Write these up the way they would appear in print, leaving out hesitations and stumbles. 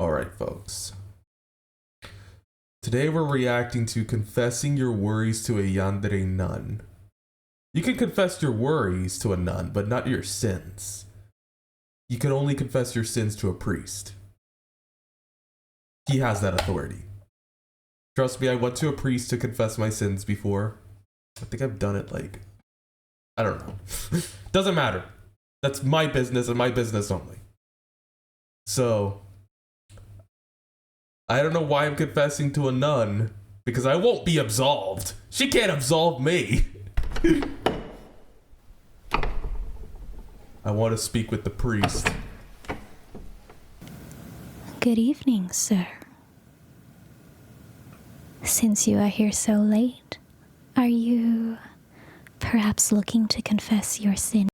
Alright, folks. Today we're reacting to confessing your worries to a Yandere nun. You can confess your worries to a nun, but not your sins. You can only confess your sins to a priest. He has that authority. Trust me, I went to a priest to confess my sins before. I think I've done it like, I don't know. Doesn't matter. That's my business and my business only. So, I don't know why I'm confessing to a nun, because I won't be absolved. She can't absolve me. I want to speak with the priest. Good evening, sir. Since you are here so late, are you perhaps looking to confess your sin?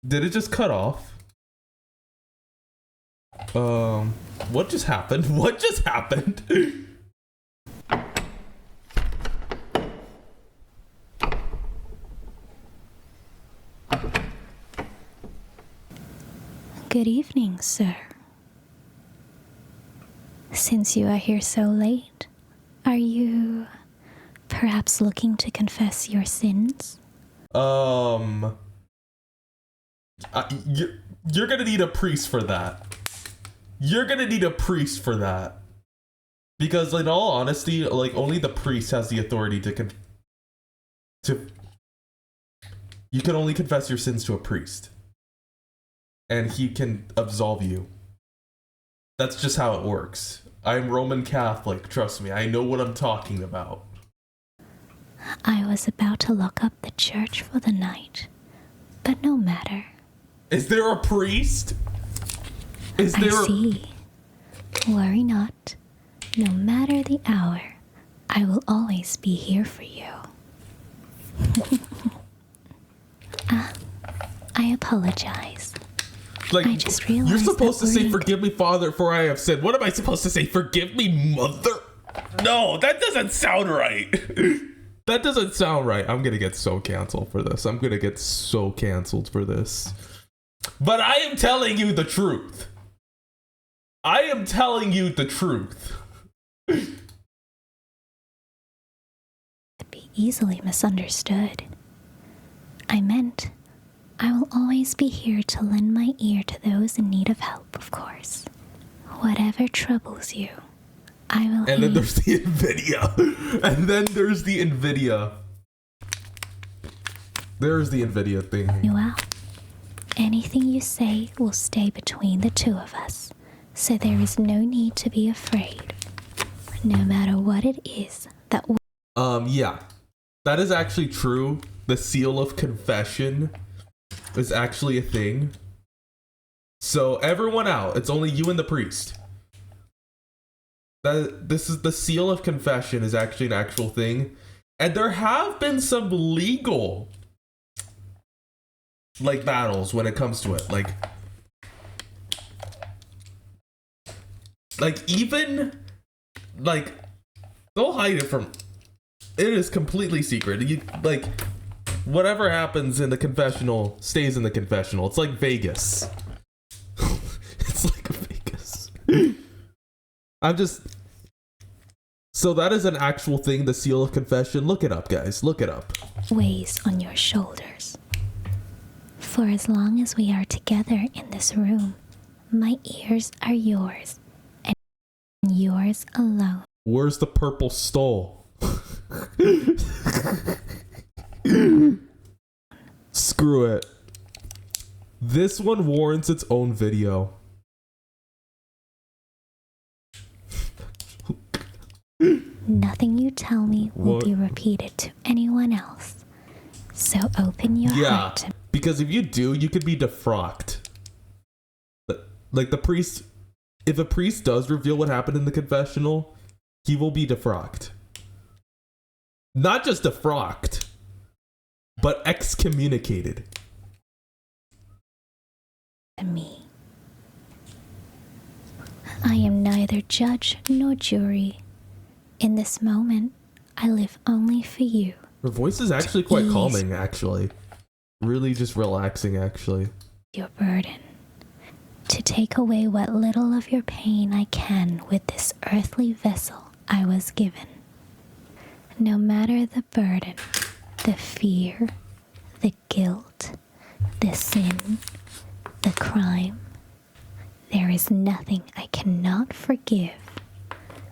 Did it just cut off? What just happened? What just happened? Good evening, sir. Since you are here so late, are you perhaps looking to confess your sins? You're gonna need a priest for that. You're gonna need a priest for that. Because in all honesty, like, only the priest has the authority you can only confess your sins to a priest. And he can absolve you. That's just how it works. I'm Roman Catholic, trust me, I know what I'm talking about. I was about to lock up the church for the night, but no matter. Is there a priest? I see. Worry not. No matter the hour, I will always be here for you. I apologize. Like, I just realized you're supposed to say, wording. "Forgive me, Father, for I have sinned." What am I supposed to say? "Forgive me, Mother"? No, that doesn't sound right. That doesn't sound right. I'm gonna get so canceled for this. I'm gonna get so canceled for this. But I am telling you the truth. I am telling you the truth. Could be easily misunderstood. I meant, I will always be here to lend my ear to those in need of help, of course. Whatever troubles you, I will And then there's the NVIDIA. And then there's the NVIDIA. There's the NVIDIA thing. you out. Anything you say will stay between the two of us, so there is no need to be afraid. No matter what it is that Yeah. That is actually true. The seal of confession is actually a thing. So everyone out. It's only you and the priest. This is the seal of confession is actually an actual thing. And there have been some legal battles when it comes to it. Even they'll hide it from, it is completely secret. Whatever happens in the confessional stays in the confessional. It's like Vegas. It's like Vegas. So that is an actual thing, the seal of confession. Look it up, guys. Look it up. weighs on your shoulders. For as long as we are together in this room, my ears are yours, and yours alone. Where's the purple stole? Screw it. This one warrants its own video. Nothing you tell me will be repeated to anyone else. So open your heart to me. Because if you do, you could be defrocked. Like the priest, if a priest does reveal what happened in the confessional, he will be defrocked. Not just defrocked, but excommunicated. Me. I am neither judge nor jury. In this moment, I live only for you Her voice is actually quite calming, actually. Really just relaxing, actually. Your burden. To take away what little of your pain I can with this earthly vessel I was given. No matter the burden, the fear, the guilt, the sin, the crime, there is nothing I cannot forgive.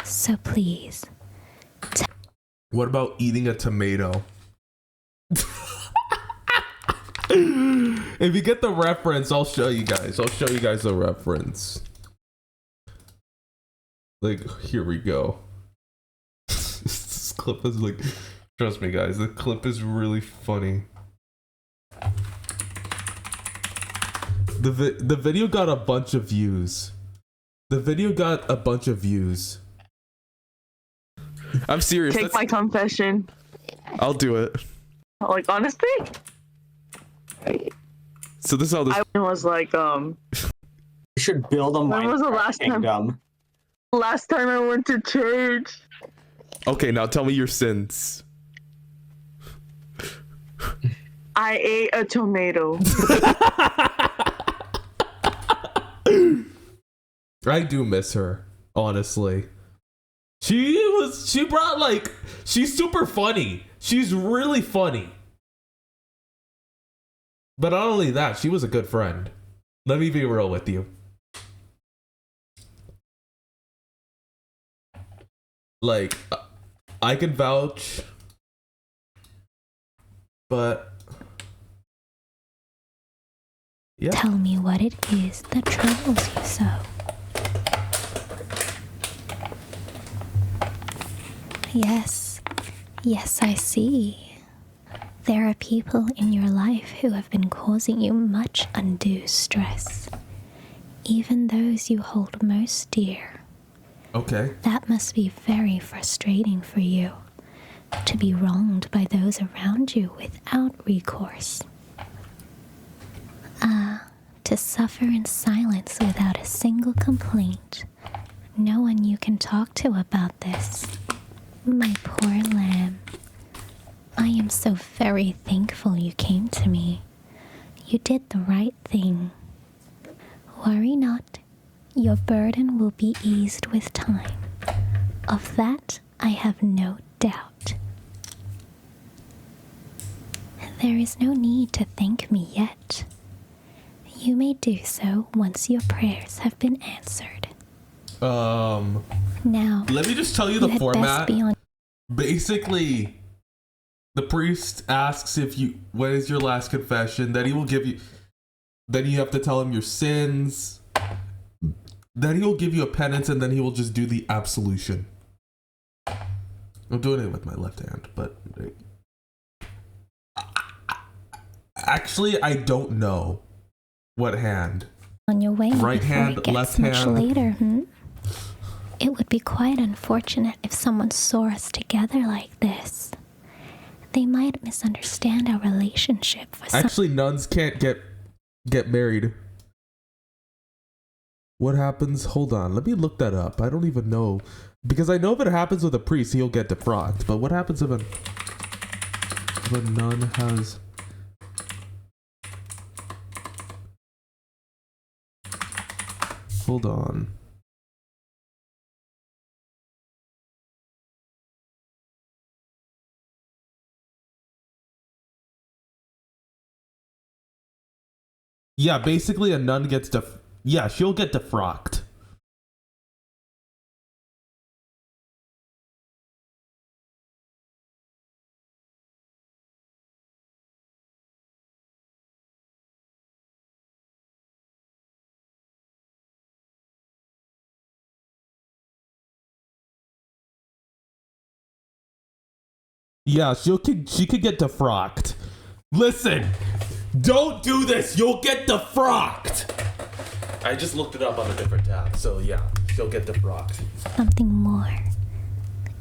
So please. What about eating a tomato? If you get the reference, I'll show you guys. I'll show you guys the reference. Like, here we go. This clip is like, trust me guys, the clip is really funny. The video got a bunch of views. The video got a bunch of views. I'm serious. Take my confession. I'll do it. Like, honestly? So this is how this I was like, You should build a when was the Minecraft last time? kingdom. Last time I went to church. Okay, now tell me your sins. I ate a tomato. I do miss her, honestly. She's super funny. She's really funny. But not only that, she was a good friend. Let me be real with you. Like, I can vouch, but yeah. Tell me what it is that troubles you so. Yes, I see. There are people in your life who have been causing you much undue stress. Even those you hold most dear. Okay. That must be very frustrating for you, to be wronged by those around you without recourse. To suffer in silence without a single complaint. No one you can talk to about this. My poor lamb. I am so very thankful you came to me. You did the right thing. Worry not. Your burden will be eased with time. Of that, I have no doubt. There is no need to thank me yet. You may do so once your prayers have been answered. Now, let me just tell you the format. Basically, the priest asks what is your last confession? Then he will give you, then you have to tell him your sins. Then he will give you a penance, and then he will just do the absolution. I'm doing it with my left hand, but actually, I don't know what hand. On your way, right hand, it gets left much hand. Later, It would be quite unfortunate if someone saw us together like this. They might misunderstand our relationship for some. Actually, nuns can't get married. What happens? Hold on, let me look that up. I don't even know, because I know if it happens with a priest, he'll get defrocked. But what happens if a nun has? Hold on. Yeah, basically a nun gets she'll get defrocked. Yeah, she could get defrocked. Listen, don't do this. You'll get defrocked. I just looked it up on a different tab, so yeah, she'll get defrocked. Something more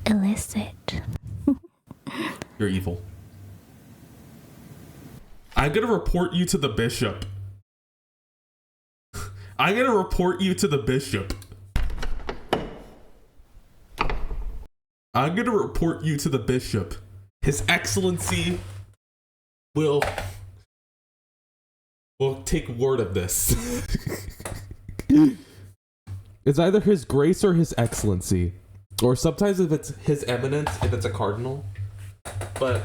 illicit. You're evil. I'm gonna report you to the bishop. I'm gonna report you to the bishop. I'm gonna report you to the bishop. His Excellency will take word of this. It's either His Grace or His Excellency. Or sometimes if it's His Eminence, if it's a cardinal. But,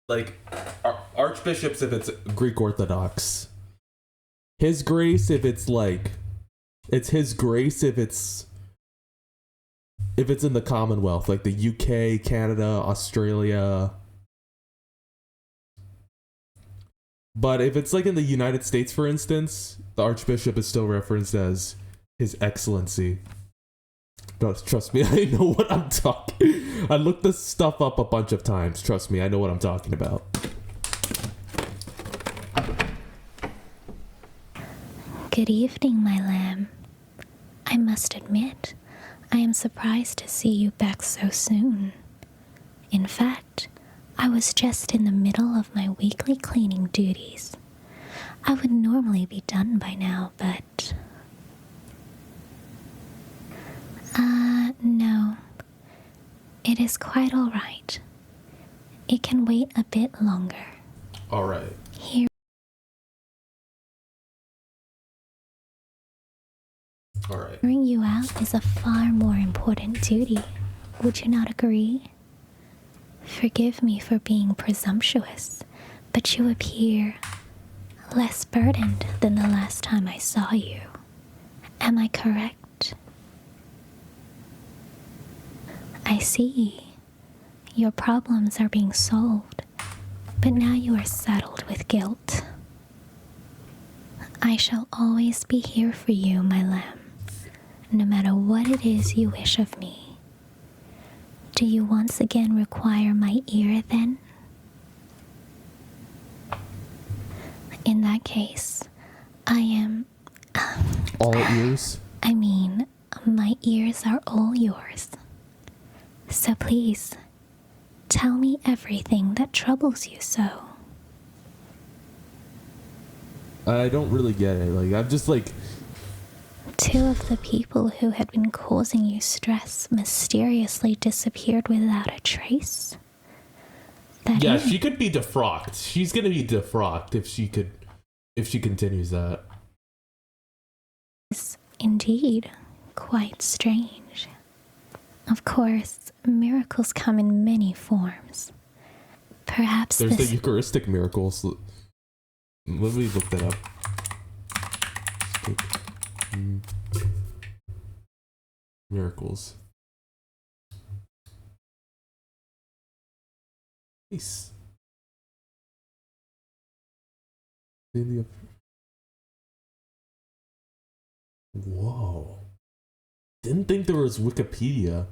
like, archbishops if it's Greek Orthodox. His Grace if it's like... It's His Grace if it's in the Commonwealth, like the UK, Canada, Australia. But if it's like in the United States, for instance, the Archbishop is still referenced as His Excellency. No, trust me, I know what I'm talking. I looked this stuff up a bunch of times. Trust me, I know what I'm talking about. Good evening, my lamb. I must admit, I am surprised to see you back so soon. In fact, I was just in the middle of my weekly cleaning duties. I would normally be done by now, but... no. It is quite all right. It can wait a bit longer. All right. Here. All right. Hearing you out is a far more important duty. Would you not agree? Forgive me for being presumptuous, but you appear less burdened than the last time I saw you. Am I correct? I see. Your problems are being solved, but now you are saddled with guilt. I shall always be here for you, my lamb, no matter what it is you wish of me. Do you once again require my ear, then? In that case, I am... All ears? I mean, my ears are all yours. So please, tell me everything that troubles you so. I don't really get it. Like, I'm just like... Two of the people who had been causing you stress mysteriously disappeared without a trace. Yeah, she could be defrocked. She's gonna be defrocked if she continues that. Is indeed quite strange. Of course, miracles come in many forms. Perhaps there's the Eucharistic miracles. Let me look that up. Miracles. Nice. Whoa. Didn't think there was Wikipedia.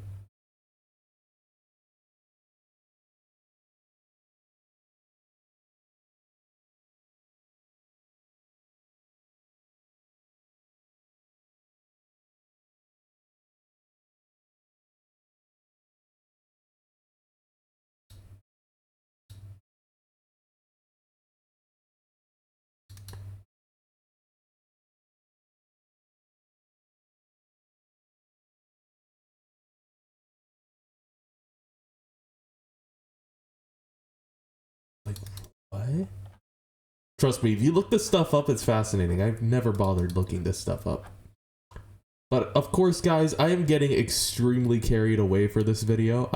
Like, what? Trust me, if you look this stuff up, it's fascinating. I've never bothered looking this stuff up. But, of course, guys, I am getting extremely carried away for this video.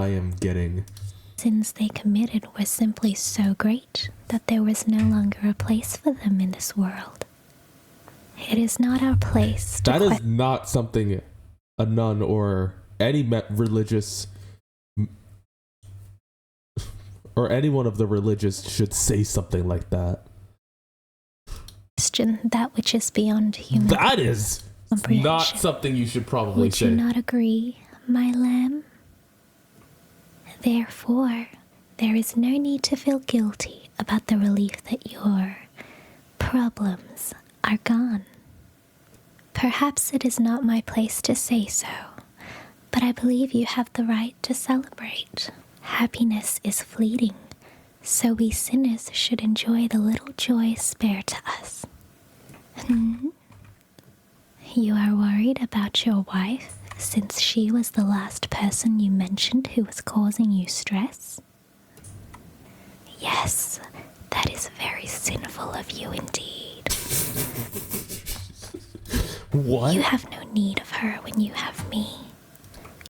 Sins they committed were simply so great that there was no longer a place for them in this world. It is not our place to... That is not something a nun or any religious... or anyone of the religious should say something like that. Question that which is beyond human... That is not something you should probably say. Would you not agree, my lamb? Therefore, there is no need to feel guilty about the relief that your problems are gone. Perhaps it is not my place to say so, but I believe you have the right to celebrate. Happiness is fleeting, so we sinners should enjoy the little joy spared to us. You are worried about your wife, since she was the last person you mentioned who was causing you stress? Yes, that is very sinful of you indeed. What? You have no need of her when you have me.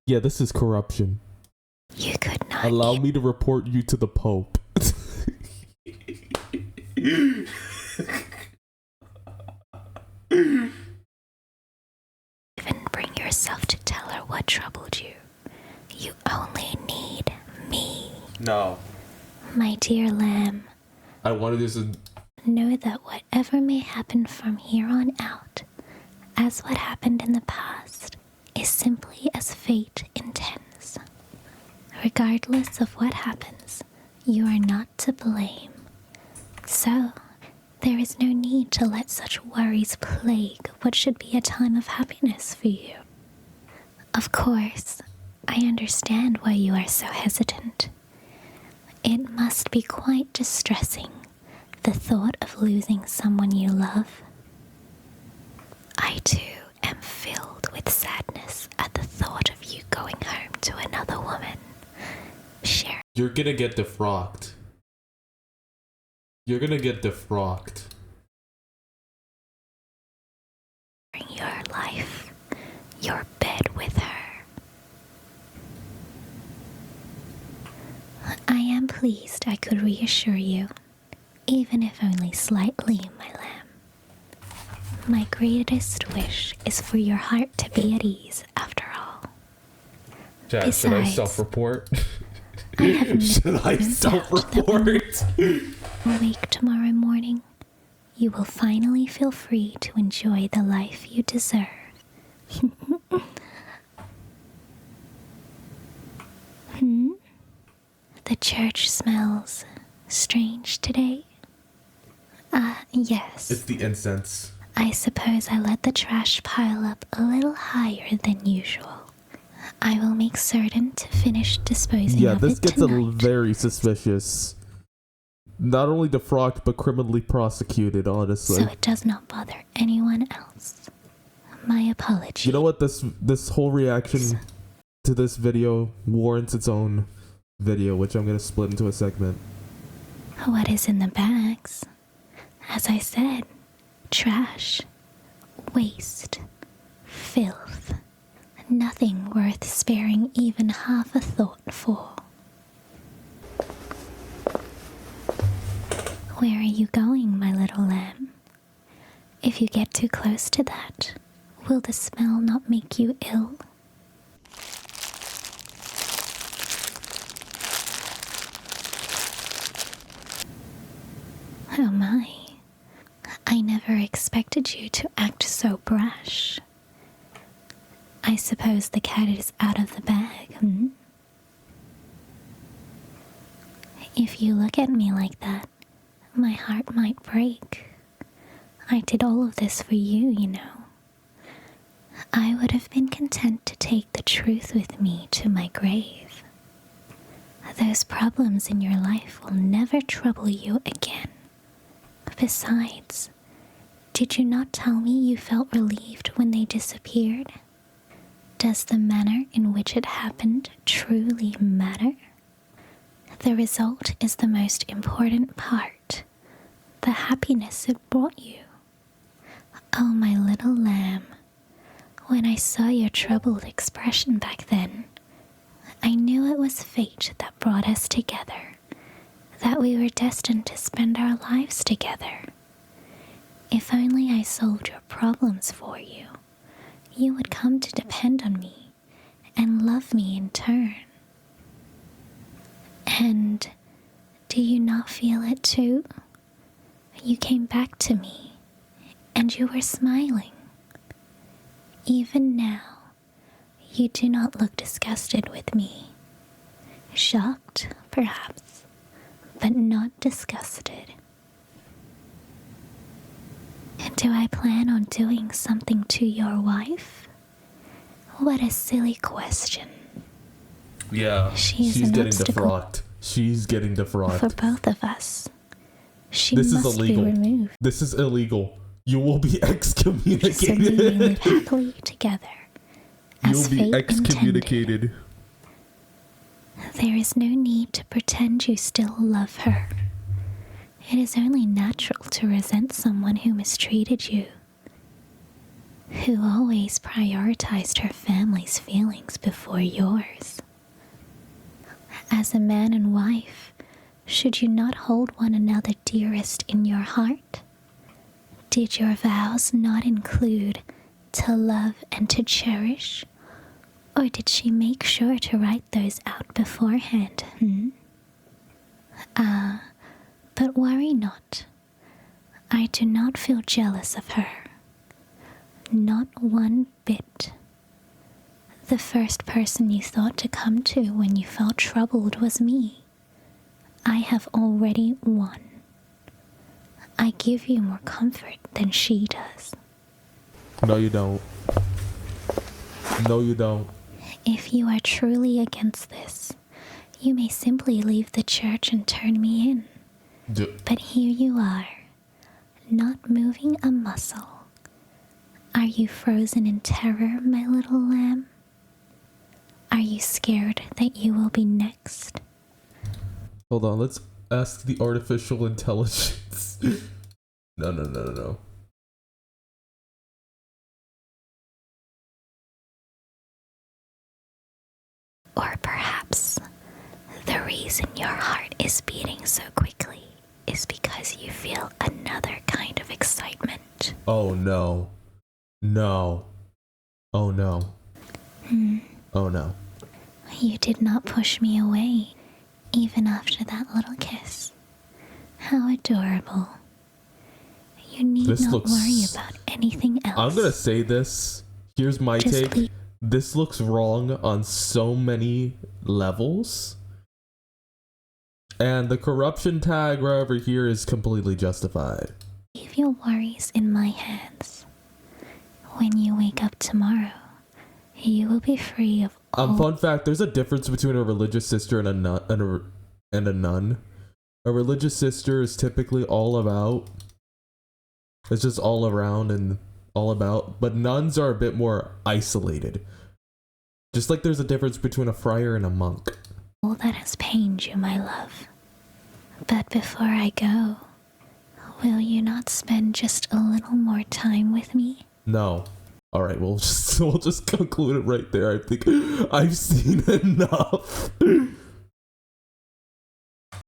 Yeah, this is corruption. You could not Allow me to report you to the Pope. even bring yourself to tell her what troubled you. You only need me. No. My dear lamb, I wanted this in... know that whatever may happen from here on out, as what happened in the past, is simply as fate intends. Regardless of what happens, you are not to blame. So, there is no need to let such worries plague what should be a time of happiness for you. Of course, I understand why you are so hesitant. It must be quite distressing, the thought of losing someone you love. I too am filled with sadness at the thought of you going home to another woman. Sharing You're gonna get defrocked. You're gonna get defrocked. your life, your bed with her. I am pleased I could reassure you, even if only slightly, my lamb. My greatest wish is for your heart to be at ease after all. Chat, Besides, should I self-report? I have no Should I doubt self-report? Awake tomorrow morning, you will finally feel free to enjoy the life you deserve. The church smells strange today. Yes. It's the incense. I suppose I let the trash pile up a little higher than usual. I will make certain to finish disposing of this it gets tonight. very suspicious. Not only defrocked, but criminally prosecuted, honestly. So it does not bother anyone else. My apologies. You know what? This whole reaction to this video warrants its own video, which I'm going to split into a segment. What is in the bags? As I said, trash, waste, filth. Nothing worth sparing even half a thought for. Where are you going, my little lamb? If you get too close to that, will the smell not make you ill? Oh my, I never expected you to act so brash. I suppose the cat is out of the bag, If you look at me like that, my heart might break. I did all of this for you, you know. I would have been content to take the truth with me to my grave. Those problems in your life will never trouble you again. Besides, did you not tell me you felt relieved when they disappeared? Does the manner in which it happened truly matter? The result is the most important part, the happiness it brought you. Oh, my little lamb, when I saw your troubled expression back then, I knew it was fate that brought us together, that we were destined to spend our lives together. If only I solved your problems for you, you would come to depend on me and love me in turn. And do you not feel it too? You came back to me, and you were smiling. Even now, you do not look disgusted with me. Shocked, perhaps, but not disgusted. Do I plan on doing something to your wife? What a silly question. Yeah, she's getting defrocked. She's getting defrocked. For both of us. She This is must illegal. be removed. This is illegal. You will be So we may excommunicated. live happily together. You'll As be fate excommunicated. intended. There is no need to pretend you still love her. It is only natural to resent someone who mistreated you, who always prioritized her family's feelings before yours. As a man and wife, should you not hold one another dearest in your heart? Did your vows not include to love and to cherish? Or did she make sure to write those out beforehand, But worry not. I do not feel jealous of her. Not one bit. The first person you thought to come to when you felt troubled was me. I have already won. I give you more comfort than she does. No, you don't. No, you don't. If you are truly against this, you may simply leave the church and turn me in. But here you are, not moving a muscle. Are you frozen in terror, my little lamb? Are you scared that you will be next? Hold on, let's ask the artificial intelligence. No. Or perhaps the reason your heart is beating so quickly is because you feel another kind of excitement. Oh no. No. Oh no. Oh no. You did not push me away, even after that little kiss. How adorable. You need not worry about anything else. I'm gonna say this. Here's my take. This looks wrong on so many levels. And the corruption tag right over here is completely justified. Leave your worries in my hands. When you wake up tomorrow, you will be free of all... Fun fact, there's a difference between a religious sister and a nun. A religious sister is typically all about... It's just all around and all about. But nuns are a bit more isolated. Just like there's a difference between a friar and a monk. All that has pained you, my love. But before I go, will you not spend just a little more time with me? No. All right, we'll just conclude it right there. I think I've seen enough.